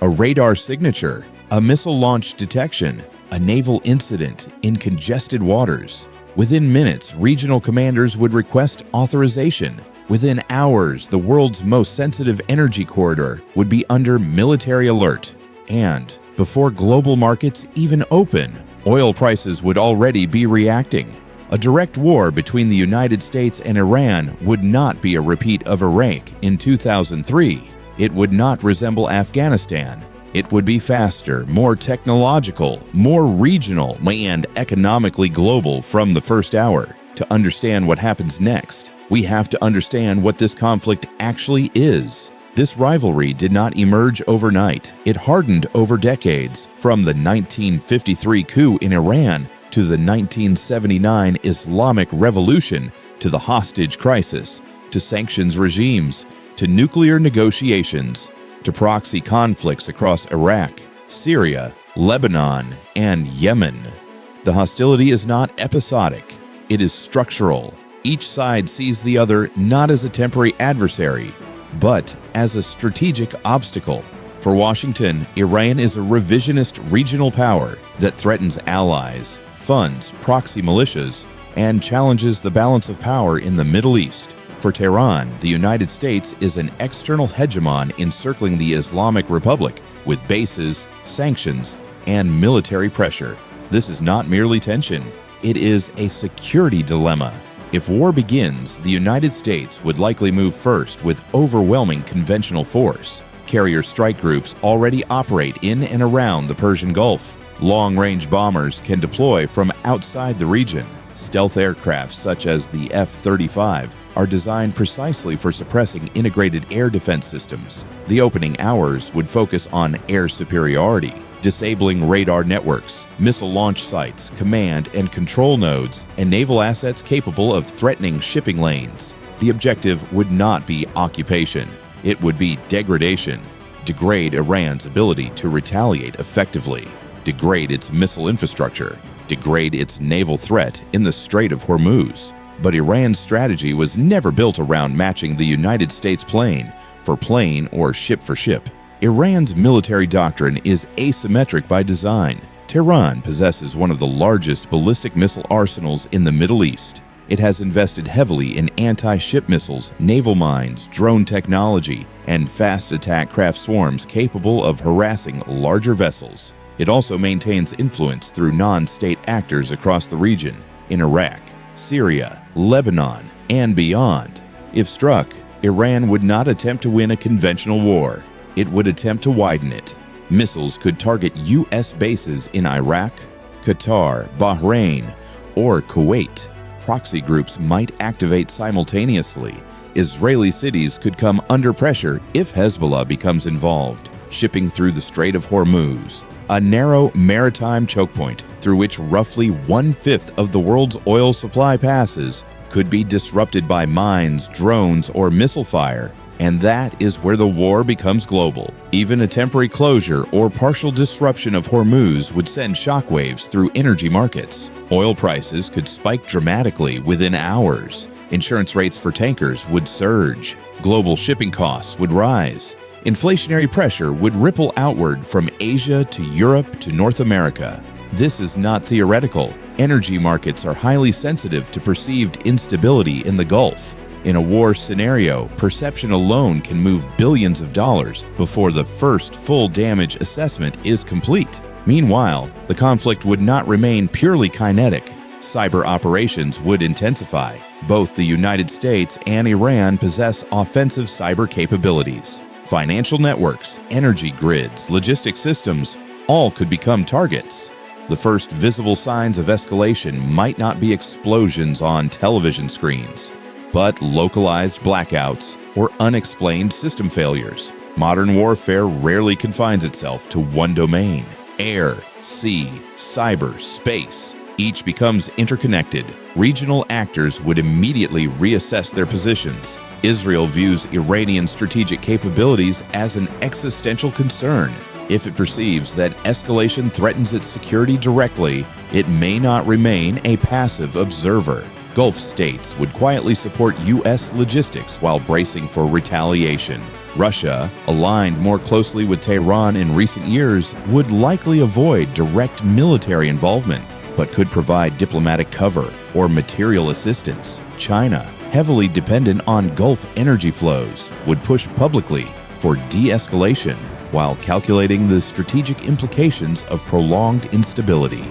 A radar signature, a missile launch detection, a naval incident in congested waters. Within minutes, regional commanders would request authorization. Within hours, the world's most sensitive energy corridor would be under military alert. And before global markets even open, oil prices would already be reacting. A direct war between the United States and Iran would not be a repeat of Iraq in 2003. It would not resemble Afghanistan. It would be faster, more technological, more regional, and economically global from the first hour. To understand what happens next, we have to understand what this conflict actually is. This rivalry did not emerge overnight. It hardened over decades, from the 1953 coup in Iran to the 1979 Islamic Revolution, to the hostage crisis, to sanctions regimes, to nuclear negotiations, to proxy conflicts across Iraq, Syria, Lebanon, and Yemen. The hostility is not episodic. It is structural. Each side sees the other not as a temporary adversary, but as a strategic obstacle. For Washington, Iran is a revisionist regional power that threatens allies, funds proxy militias, and challenges the balance of power in the Middle East. For Tehran, the United States is an external hegemon encircling the Islamic Republic with bases, sanctions, and military pressure. This is not merely tension, it is a security dilemma. If war begins, the United States would likely move first with overwhelming conventional force. Carrier strike groups already operate in and around the Persian Gulf. Long-range bombers can deploy from outside the region. Stealth aircraft such as the F-35 are designed precisely for suppressing integrated air defense systems. The opening hours would focus on air superiority, disabling radar networks, missile launch sites, command and control nodes, and naval assets capable of threatening shipping lanes. The objective would not be occupation. It would be degradation. Degrade Iran's ability to retaliate effectively. Degrade its missile infrastructure. Degrade its naval threat in the Strait of Hormuz. But Iran's strategy was never built around matching the United States plane for plane or ship for ship. Iran's military doctrine is asymmetric by design. Tehran possesses one of the largest ballistic missile arsenals in the Middle East. It has invested heavily in anti-ship missiles, naval mines, drone technology, and fast attack craft swarms capable of harassing larger vessels. It also maintains influence through non-state actors across the region, in Iraq, Syria, Lebanon, and beyond. If struck, Iran would not attempt to win a conventional war. It would attempt to widen it. Missiles could target U.S. bases in Iraq, Qatar, Bahrain, or Kuwait. Proxy groups might activate simultaneously. Israeli cities could come under pressure if Hezbollah becomes involved. Shipping through the Strait of Hormuz, a narrow maritime choke point through which roughly 1/5 of the world's oil supply passes, could be disrupted by mines, drones, or missile fire, and that is where the war becomes global. Even a temporary closure or partial disruption of Hormuz would send shockwaves through energy markets. Oil prices could spike dramatically within hours. Insurance rates for tankers would surge. Global shipping costs would rise. Inflationary pressure would ripple outward from Asia to Europe to North America. This is not theoretical. Energy markets are highly sensitive to perceived instability in the Gulf. In a war scenario, perception alone can move billions of dollars before the first full damage assessment is complete. Meanwhile, the conflict would not remain purely kinetic. Cyber operations would intensify. Both the United States and Iran possess offensive cyber capabilities. Financial networks, energy grids, logistic systems, all could become targets. The first visible signs of escalation might not be explosions on television screens, but localized blackouts or unexplained system failures. Modern warfare rarely confines itself to one domain. Air, sea, cyber, space, each becomes interconnected. Regional actors would immediately reassess their positions. Israel views Iranian strategic capabilities as an existential concern. If it perceives that escalation threatens its security directly, it may not remain a passive observer. Gulf states would quietly support U.S. logistics while bracing for retaliation. Russia, aligned more closely with Tehran in recent years, would likely avoid direct military involvement, but could provide diplomatic cover or material assistance. China, heavily dependent on Gulf energy flows, would push publicly for de-escalation while calculating the strategic implications of prolonged instability.